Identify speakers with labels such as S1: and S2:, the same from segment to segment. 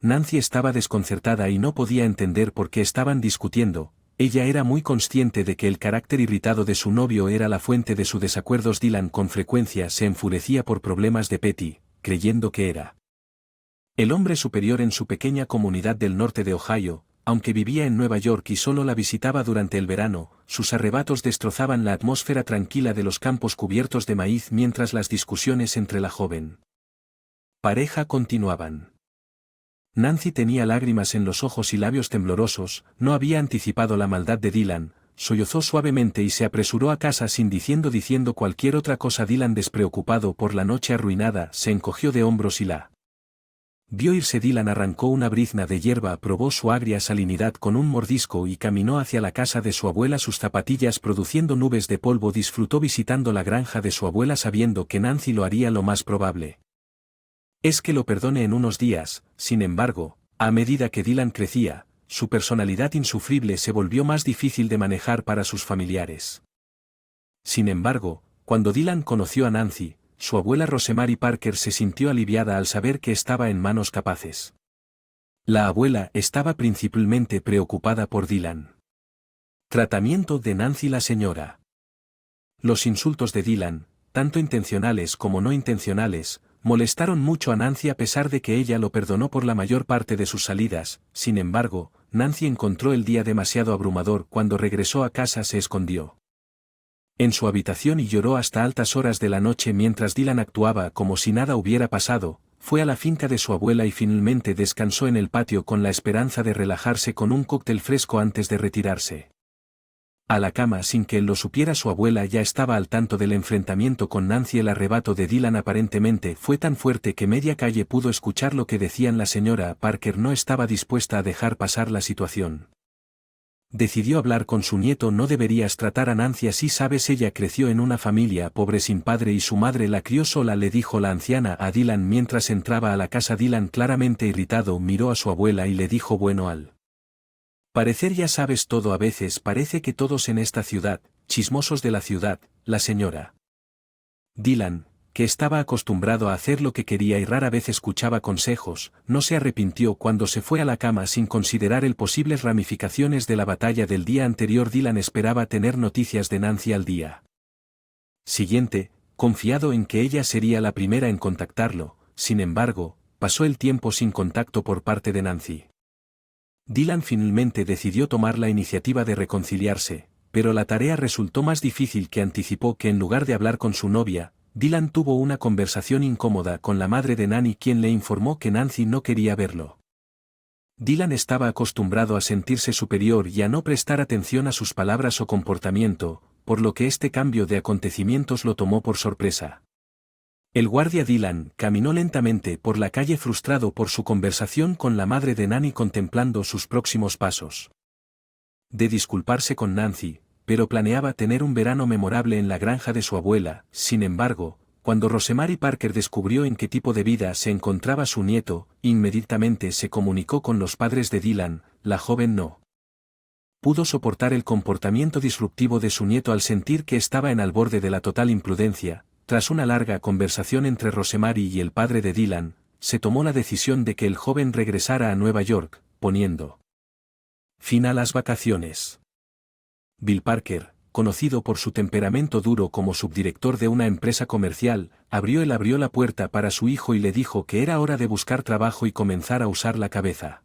S1: Nancy estaba desconcertada y no podía entender por qué estaban discutiendo. Ella era muy consciente de que el carácter irritado de su novio era la fuente de sus desacuerdos. Dylan con frecuencia se enfurecía por problemas de Petty, creyendo que era el hombre superior en su pequeña comunidad del norte de Ohio. Aunque vivía en Nueva York y solo la visitaba durante el verano, sus arrebatos destrozaban la atmósfera tranquila de los campos cubiertos de maíz mientras las discusiones entre la joven pareja continuaban. Nancy tenía lágrimas en los ojos y labios temblorosos. No había anticipado la maldad de Dylan. Sollozó suavemente y se apresuró a casa sin diciendo cualquier otra cosa. Dylan, despreocupado por la noche arruinada, se encogió de hombros y la vio irse. Dylan arrancó una brizna de hierba, probó su agria salinidad con un mordisco y caminó hacia la casa de su abuela, sus zapatillas produciendo nubes de polvo. Disfrutó visitando la granja de su abuela sabiendo que Nancy lo haría. Lo más probable es que lo perdone en unos días. Sin embargo, a medida que Dylan crecía, su personalidad insufrible se volvió más difícil de manejar para sus familiares. Sin embargo, cuando Dylan conoció a Nancy, su abuela Rosemary Parker se sintió aliviada al saber que estaba en manos capaces. La abuela estaba principalmente preocupada por Dylan. Tratamiento de Nancy. La señora. Los insultos de Dylan, tanto intencionales como no intencionales, molestaron mucho a Nancy a pesar de que ella lo perdonó por la mayor parte de sus salidas. Sin embargo, Nancy encontró el día demasiado abrumador. Cuando regresó a casa se escondió en su habitación y lloró hasta altas horas de la noche mientras Dylan actuaba como si nada hubiera pasado. Fue a la finca de su abuela y finalmente descansó en el patio con la esperanza de relajarse con un cóctel fresco antes de retirarse a la cama sin que él lo supiera. Su abuela ya estaba al tanto del enfrentamiento con Nancy. El arrebato de Dylan aparentemente fue tan fuerte que media calle pudo escuchar lo que decían. La señora Parker no estaba dispuesta a dejar pasar la situación. Decidió hablar con su nieto. No deberías tratar a Nancy así, sabes, ella creció en una familia pobre sin padre y su madre la crió sola, le dijo la anciana a Dylan mientras entraba a la casa. Dylan, claramente irritado, miró a su abuela y le dijo: bueno, al parecer ya sabes todo. A veces parece que todos en esta ciudad, chismosos de la ciudad. La señora Dylan, que estaba acostumbrado a hacer lo que quería y rara vez escuchaba consejos, no se arrepintió cuando se fue a la cama sin considerar el posibles ramificaciones de la batalla del día anterior. Dylan esperaba tener noticias de Nancy al día siguiente, confiado en que ella sería la primera en contactarlo. Sin embargo, pasó el tiempo sin contacto por parte de Nancy. Dylan finalmente decidió tomar la iniciativa de reconciliarse, pero la tarea resultó más difícil que anticipó. Que en lugar de hablar con su novia, Dylan tuvo una conversación incómoda con la madre de Nancy, quien le informó que Nancy no quería verlo. Dylan estaba acostumbrado a sentirse superior y a no prestar atención a sus palabras o comportamiento, por lo que este cambio de acontecimientos lo tomó por sorpresa. El guardia Dylan caminó lentamente por la calle frustrado por su conversación con la madre de Nancy, contemplando sus próximos pasos. De disculparse con Nancy, pero planeaba tener un verano memorable en la granja de su abuela. Sin embargo, cuando Rosemary Parker descubrió en qué tipo de vida se encontraba su nieto, inmediatamente se comunicó con los padres de Dylan. La joven no pudo soportar el comportamiento disruptivo de su nieto al sentir que estaba al borde de la total imprudencia. Tras una larga conversación entre Rosemary y el padre de Dylan, se tomó la decisión de que el joven regresara a Nueva York, poniendo fin a las vacaciones. Bill Parker, conocido por su temperamento duro como subdirector de una empresa comercial, abrió la puerta para su hijo y le dijo que era hora de buscar trabajo y comenzar a usar la cabeza.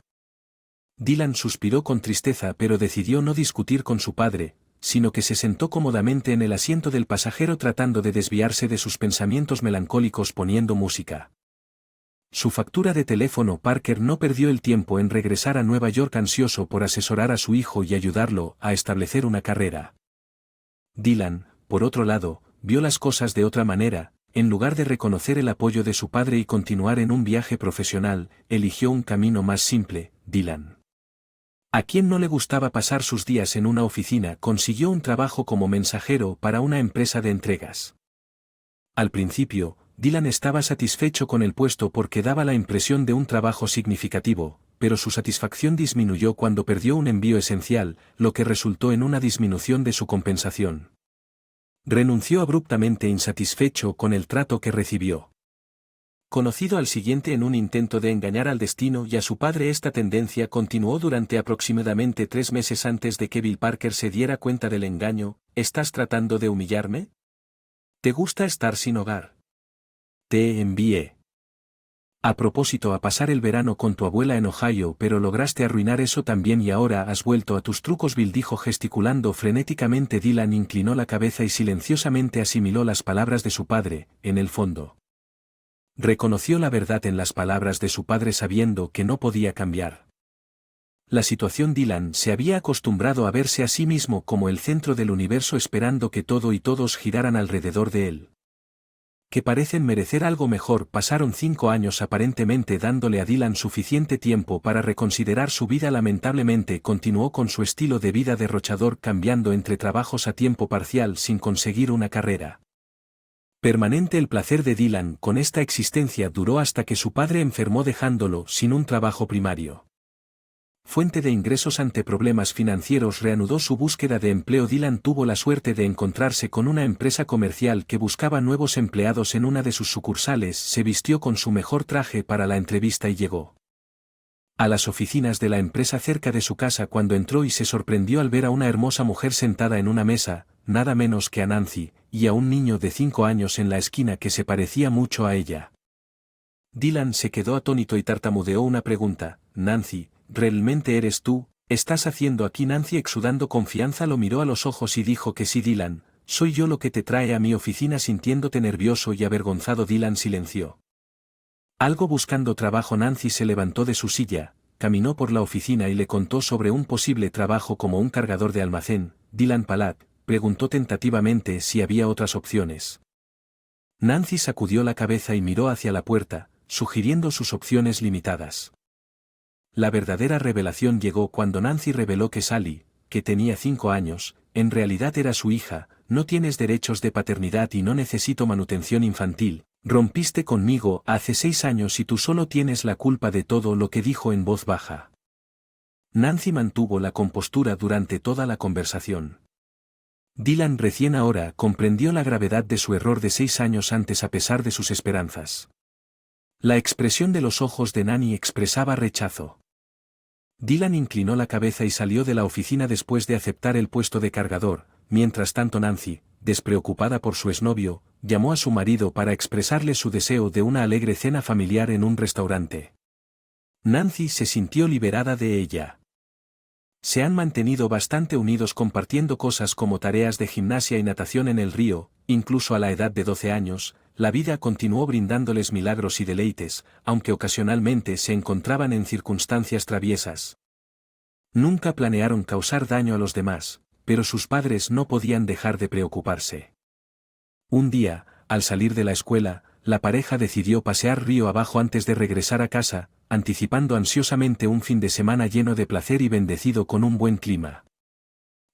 S1: Dylan suspiró con tristeza, pero decidió no discutir con su padre, sino que se sentó cómodamente en el asiento del pasajero tratando de desviarse de sus pensamientos melancólicos poniendo música. Su factura de teléfono. Parker no perdió el tiempo en regresar a Nueva York ansioso por asesorar a su hijo y ayudarlo a establecer una carrera. Dylan, por otro lado, vio las cosas de otra manera. En lugar de reconocer el apoyo de su padre y continuar en un viaje profesional, eligió un camino más simple. Dylan, a quien no le gustaba pasar sus días en una oficina, consiguió un trabajo como mensajero para una empresa de entregas. Al principio, Dylan estaba satisfecho con el puesto porque daba la impresión de un trabajo significativo, pero su satisfacción disminuyó cuando perdió un envío esencial, lo que resultó en una disminución de su compensación. Renunció abruptamente, insatisfecho con el trato que recibió. Conocido al siguiente en un intento de engañar al destino y a su padre. Esta tendencia continuó durante aproximadamente 3 meses antes de que Bill Parker se diera cuenta del engaño. ¿Estás tratando de humillarme? ¿Te gusta estar sin hogar? Te envié a propósito a pasar el verano con tu abuela en Ohio, pero lograste arruinar eso también y ahora has vuelto a tus trucos. Bill dijo gesticulando frenéticamente. Dylan inclinó la cabeza y silenciosamente asimiló las palabras de su padre. En el fondo, reconoció la verdad en las palabras de su padre sabiendo que no podía cambiar la situación. Dylan se había acostumbrado a verse a sí mismo como el centro del universo, esperando que todo y todos giraran alrededor de él. Que parecen merecer algo mejor. Pasaron 5 años aparentemente dándole a Dylan suficiente tiempo para reconsiderar su vida. Lamentablemente continuó con su estilo de vida derrochador, cambiando entre trabajos a tiempo parcial sin conseguir una carrera permanente. El placer de Dylan con esta existencia duró hasta que su padre enfermó, dejándolo sin un trabajo primario. Fuente de ingresos. Ante problemas financieros reanudó su búsqueda de empleo. Dylan tuvo la suerte de encontrarse con una empresa comercial que buscaba nuevos empleados en una de sus sucursales. Se vistió con su mejor traje para la entrevista y llegó a las oficinas de la empresa cerca de su casa. Cuando entró y se sorprendió al ver a una hermosa mujer sentada en una mesa, nada menos que a Nancy, y a un niño de 5 años en la esquina que se parecía mucho a ella. Dylan se quedó atónito y tartamudeó una pregunta. Nancy, ¿realmente eres tú? ¿Estás haciendo aquí? Nancy, exudando confianza, lo miró a los ojos y dijo que sí. Dylan, soy yo. Lo que te trae a mi oficina? Sintiéndote nervioso y avergonzado, Dylan silenció. Algo buscando trabajo. Nancy se levantó de su silla, caminó por la oficina y le contó sobre un posible trabajo como un cargador de almacén. Dylan Palat preguntó tentativamente si había otras opciones. Nancy sacudió la cabeza y miró hacia la puerta, sugiriendo sus opciones limitadas. La verdadera revelación llegó cuando Nancy reveló que Sally, que tenía 5 años, en realidad era su hija. No tienes derechos de paternidad y no necesito manutención infantil. Rompiste conmigo hace 6 años y tú solo tienes la culpa de todo lo que dijo en voz baja. Nancy mantuvo la compostura durante toda la conversación. Dylan recién ahora comprendió la gravedad de su error de 6 años antes a pesar de sus esperanzas. La expresión de los ojos de Nancy expresaba rechazo. Dylan inclinó la cabeza y salió de la oficina después de aceptar el puesto de cargador. Mientras tanto Nancy, despreocupada por su exnovio, llamó a su marido para expresarle su deseo de una alegre cena familiar en un restaurante. Nancy se sintió liberada de ella. Se han mantenido bastante unidos, compartiendo cosas como tareas de gimnasia y natación en el río. Incluso a la edad de 12 años, la vida continuó brindándoles milagros y deleites, aunque ocasionalmente se encontraban en circunstancias traviesas. Nunca planearon causar daño a los demás, pero sus padres no podían dejar de preocuparse. Un día, al salir de la escuela, la pareja decidió pasear río abajo antes de regresar a casa, anticipando ansiosamente un fin de semana lleno de placer y bendecido con un buen clima.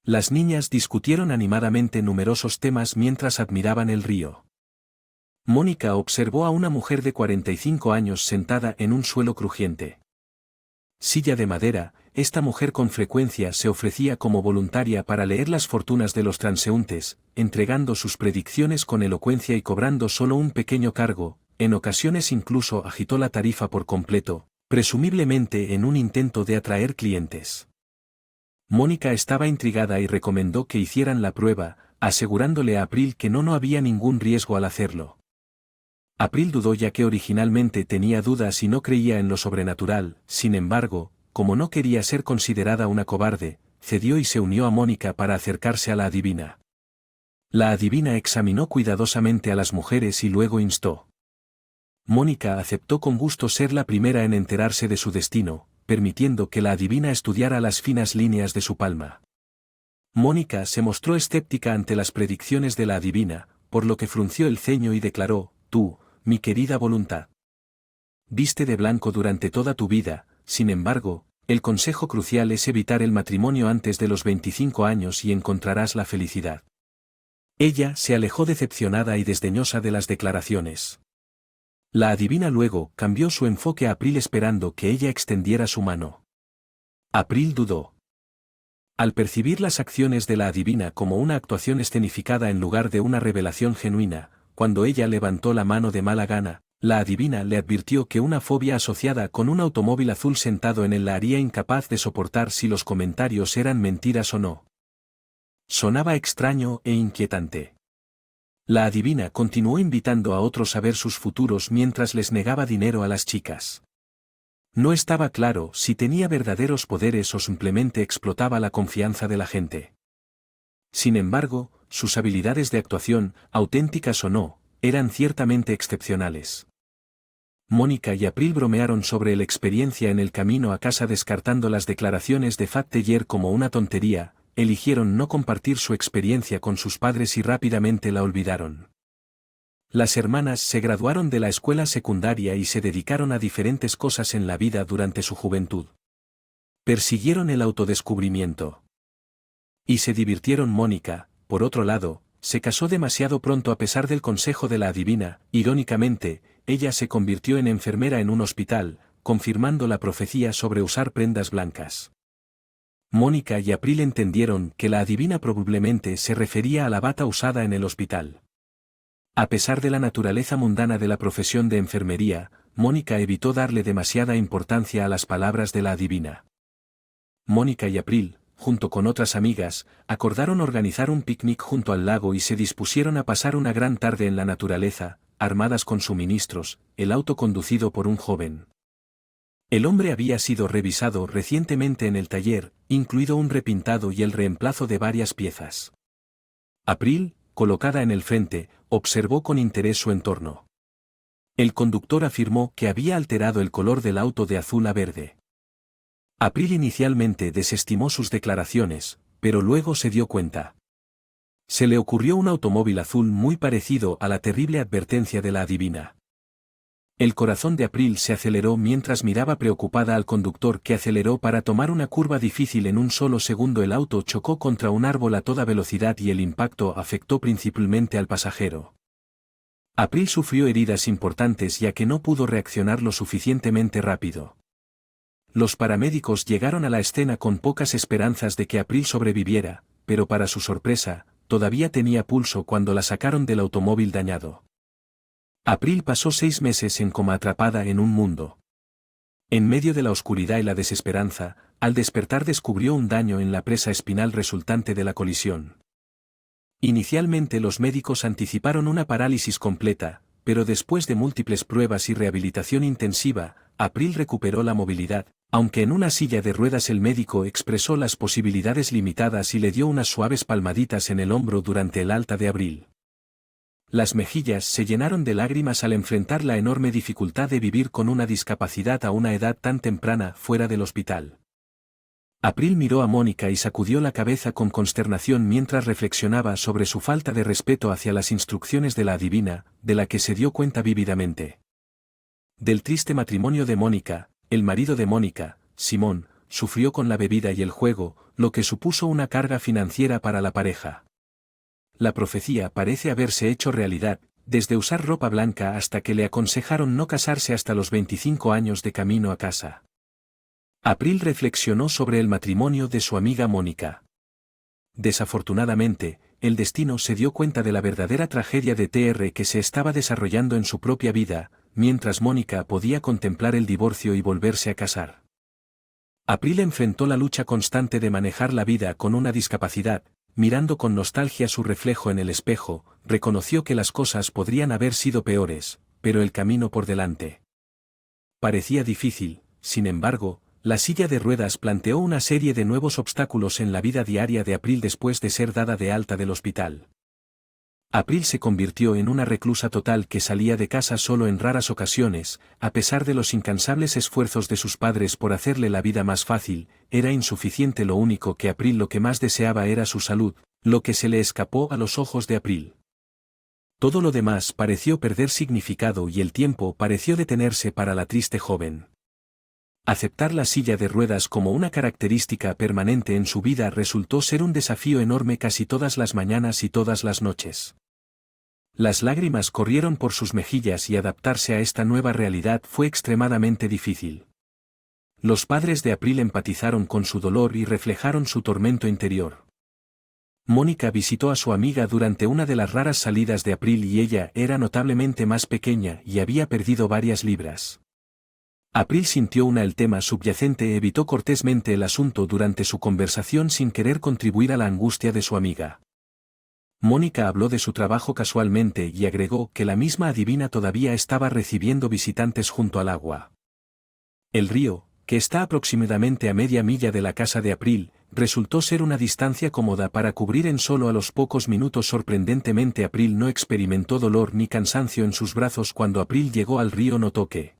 S1: Las niñas discutieron animadamente numerosos temas mientras admiraban el río. Mónica observó a una mujer de 45 años sentada en un suelo crujiente. Silla de madera. Esta mujer con frecuencia se ofrecía como voluntaria para leer las fortunas de los transeúntes, entregando sus predicciones con elocuencia y cobrando solo un pequeño cargo. En ocasiones incluso agitó la tarifa por completo, presumiblemente en un intento de atraer clientes. Mónica estaba intrigada y recomendó que hicieran la prueba, asegurándole a April que no había ningún riesgo al hacerlo. April dudó ya que originalmente tenía dudas y no creía en lo sobrenatural. Sin embargo, como no quería ser considerada una cobarde, cedió y se unió a Mónica para acercarse a la adivina. La adivina examinó cuidadosamente a las mujeres y luego instó. Mónica aceptó con gusto ser la primera en enterarse de su destino, permitiendo que la adivina estudiara las finas líneas de su palma. Mónica se mostró escéptica ante las predicciones de la adivina, por lo que frunció el ceño y declaró: tú, mi querida voluntad, viste de blanco durante toda tu vida. Sin embargo, el consejo crucial es evitar el matrimonio antes de los 25 años y encontrarás la felicidad. Ella se alejó decepcionada y desdeñosa de las declaraciones. La adivina luego cambió su enfoque a April esperando que ella extendiera su mano. April dudó. Al percibir las acciones de la adivina como una actuación escenificada en lugar de una revelación genuina, cuando ella levantó la mano de mala gana, La adivina le advirtió que una fobia asociada con un automóvil azul sentado en él la haría incapaz de soportar si los comentarios eran mentiras o no. Sonaba extraño e inquietante. La adivina continuó invitando a otros a ver sus futuros mientras les negaba dinero a las chicas. No estaba claro si tenía verdaderos poderes o simplemente explotaba la confianza de la gente. Sin embargo, sus habilidades de actuación, auténticas o no, eran ciertamente excepcionales. Mónica y April bromearon sobre la experiencia en el camino a casa descartando las declaraciones de Fat Teller como una tontería, eligieron no compartir su experiencia con sus padres y rápidamente la olvidaron. Las hermanas se graduaron de la escuela secundaria y se dedicaron a diferentes cosas en la vida durante su juventud. Persiguieron el autodescubrimiento. Y se divirtieron. Mónica, por otro lado, se casó demasiado pronto a pesar del consejo de la adivina. Irónicamente, ella se convirtió en enfermera en un hospital, confirmando la profecía sobre usar prendas blancas. Mónica y April entendieron que la adivina probablemente se refería a la bata usada en el hospital. A pesar de la naturaleza mundana de la profesión de enfermería, Mónica evitó darle demasiada importancia a las palabras de la adivina. Mónica y April, junto con otras amigas, acordaron organizar un picnic junto al lago y se dispusieron a pasar una gran tarde en la naturaleza, armadas con suministros, el auto conducido por un joven. El hombre había sido revisado recientemente en el taller, incluido un repintado y el reemplazo de varias piezas. April, colocada en el frente, observó con interés su entorno. El conductor afirmó que había alterado el color del auto de azul a verde. April inicialmente desestimó sus declaraciones, pero luego se dio cuenta. Se le ocurrió un automóvil azul muy parecido a la terrible advertencia de la adivina. El corazón de April se aceleró mientras miraba preocupada al conductor que aceleró para tomar una curva difícil. En un solo segundo el auto chocó contra un árbol a toda velocidad y el impacto afectó principalmente al pasajero. April sufrió heridas importantes ya que no pudo reaccionar lo suficientemente rápido. Los paramédicos llegaron a la escena con pocas esperanzas de que April sobreviviera, pero para su sorpresa, todavía tenía pulso cuando la sacaron del automóvil dañado. April pasó 6 meses en coma atrapada en un mundo. En medio de la oscuridad y la desesperanza, al despertar descubrió un daño en la presa espinal resultante de la colisión. Inicialmente los médicos anticiparon una parálisis completa, pero después de múltiples pruebas y rehabilitación intensiva, April recuperó la movilidad, aunque en una silla de ruedas. El médico expresó las posibilidades limitadas y le dio unas suaves palmaditas en el hombro durante el alta de April. Las mejillas se llenaron de lágrimas al enfrentar la enorme dificultad de vivir con una discapacidad a una edad tan temprana fuera del hospital. April miró a Mónica y sacudió la cabeza con consternación mientras reflexionaba sobre su falta de respeto hacia las instrucciones de la adivina, de la que se dio cuenta vívidamente. Del triste matrimonio de Mónica, el marido de Mónica, Simón, sufrió con la bebida y el juego, lo que supuso una carga financiera para la pareja. La profecía parece haberse hecho realidad, desde usar ropa blanca hasta que le aconsejaron no casarse hasta los 25 años de camino a casa. April reflexionó sobre el matrimonio de su amiga Mónica. Desafortunadamente, el destino se dio cuenta de la verdadera tragedia de Tr que se estaba desarrollando en su propia vida, mientras Mónica podía contemplar el divorcio y volverse a casar. April enfrentó la lucha constante de manejar la vida con una discapacidad. Mirando con nostalgia su reflejo en el espejo, reconoció que las cosas podrían haber sido peores, pero el camino por delante parecía difícil. Sin embargo, la silla de ruedas planteó una serie de nuevos obstáculos en la vida diaria de April después de ser dada de alta del hospital. April se convirtió en una reclusa total que salía de casa solo en raras ocasiones. A pesar de los incansables esfuerzos de sus padres por hacerle la vida más fácil, era insuficiente. Lo único que April lo que más deseaba era su salud, lo que se le escapó a los ojos de April. Todo lo demás pareció perder significado y el tiempo pareció detenerse para la triste joven. Aceptar la silla de ruedas como una característica permanente en su vida resultó ser un desafío enorme casi todas las mañanas y todas las noches. Las lágrimas corrieron por sus mejillas y adaptarse a esta nueva realidad fue extremadamente difícil. Los padres de April empatizaron con su dolor y reflejaron su tormento interior. Mónica visitó a su amiga durante una de las raras salidas de April y ella era notablemente más pequeña y había perdido varias libras. April sintió el tema subyacente, evitó cortésmente el asunto durante su conversación sin querer contribuir a la angustia de su amiga. Mónica habló de su trabajo casualmente y agregó que la misma adivina todavía estaba recibiendo visitantes junto al agua. El río, que está aproximadamente a media milla de la casa de April, resultó ser una distancia cómoda para cubrir en solo a los pocos minutos. Sorprendentemente, April no experimentó dolor ni cansancio en sus brazos cuando April llegó al río. Notó que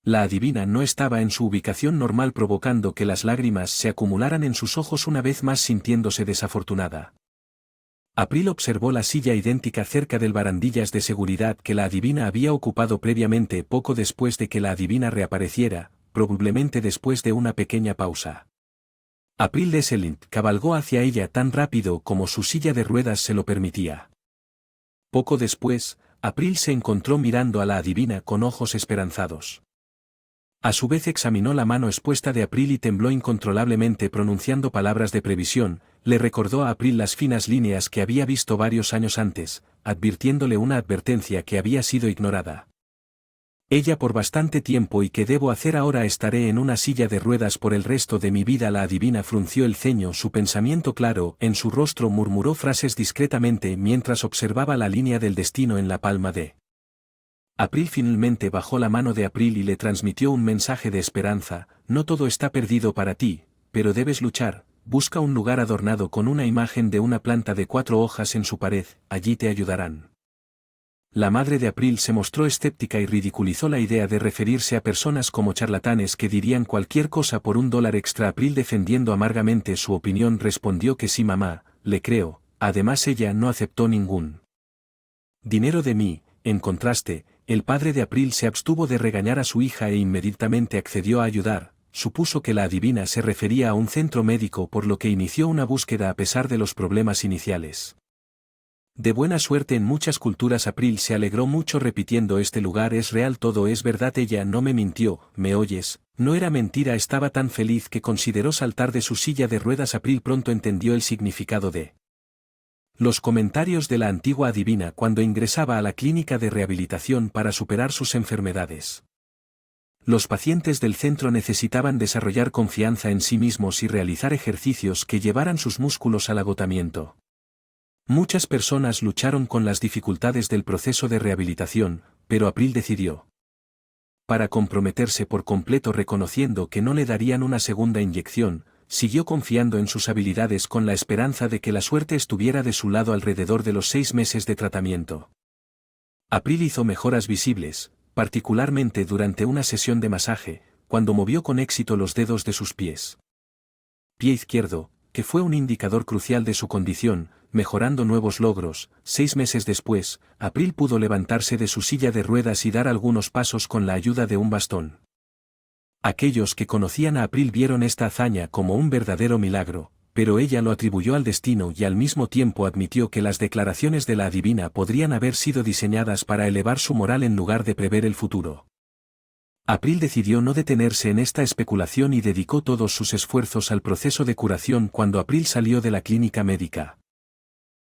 S1: la adivina no estaba en su ubicación normal, provocando que las lágrimas se acumularan en sus ojos, una vez más sintiéndose desafortunada. April observó la silla idéntica cerca del barandillas de seguridad que la adivina había ocupado previamente, poco después de que la adivina reapareciera, probablemente después de una pequeña pausa. April Desselint cabalgó hacia ella tan rápido como su silla de ruedas se lo permitía. Poco después, April se encontró mirando a la adivina con ojos esperanzados. A su vez examinó la mano expuesta de April y tembló incontrolablemente, pronunciando palabras de previsión. Le recordó a April las finas líneas que había visto varios años antes, advirtiéndole una advertencia que había sido ignorada. Ella por bastante tiempo. ¿Y qué debo hacer ahora? Estaré en una silla de ruedas por el resto de mi vida. La adivina frunció el ceño, su pensamiento claro en su rostro. Murmuró frases discretamente mientras observaba la línea del destino en la palma de April. Finalmente bajó la mano de April y le transmitió un mensaje de esperanza. No todo está perdido para ti, pero debes luchar. Busca un lugar adornado con una imagen de una planta de 4 hojas en su pared, allí te ayudarán. La madre de April se mostró escéptica y ridiculizó la idea de referirse a personas como charlatanes que dirían cualquier cosa por $1 extra. April, defendiendo amargamente su opinión, respondió que sí, mamá, le creo. Además, ella no aceptó ningún dinero de mí. En contraste, el padre de April se abstuvo de regañar a su hija e inmediatamente accedió a ayudar. Supuso que la adivina se refería a un centro médico, por lo que inició una búsqueda a pesar de los problemas iniciales. De buena suerte en muchas culturas. April se alegró mucho repitiendo: este lugar es real, todo es verdad, ella no me mintió. ¿Me oyes? No era mentira. Estaba tan feliz que consideró saltar de su silla de ruedas. April pronto entendió el significado de los comentarios de la antigua adivina cuando ingresaba a la clínica de rehabilitación para superar sus enfermedades. Los pacientes del centro necesitaban desarrollar confianza en sí mismos y realizar ejercicios que llevaran sus músculos al agotamiento. Muchas personas lucharon con las dificultades del proceso de rehabilitación, pero April decidió para comprometerse por completo, reconociendo que no le darían una segunda inyección. Siguió confiando en sus habilidades con la esperanza de que la suerte estuviera de su lado alrededor de los 6 meses de tratamiento. April hizo mejoras visibles, particularmente durante una sesión de masaje, cuando movió con éxito los dedos de sus pies. Pie izquierdo, que fue un indicador crucial de su condición, mejorando nuevos logros. 6 meses después, April pudo levantarse de su silla de ruedas y dar algunos pasos con la ayuda de un bastón. Aquellos que conocían a April vieron esta hazaña como un verdadero milagro, pero ella lo atribuyó al destino y al mismo tiempo admitió que las declaraciones de la adivina podrían haber sido diseñadas para elevar su moral en lugar de prever el futuro. April decidió no detenerse en esta especulación y dedicó todos sus esfuerzos al proceso de curación. Cuando April salió de la clínica médica,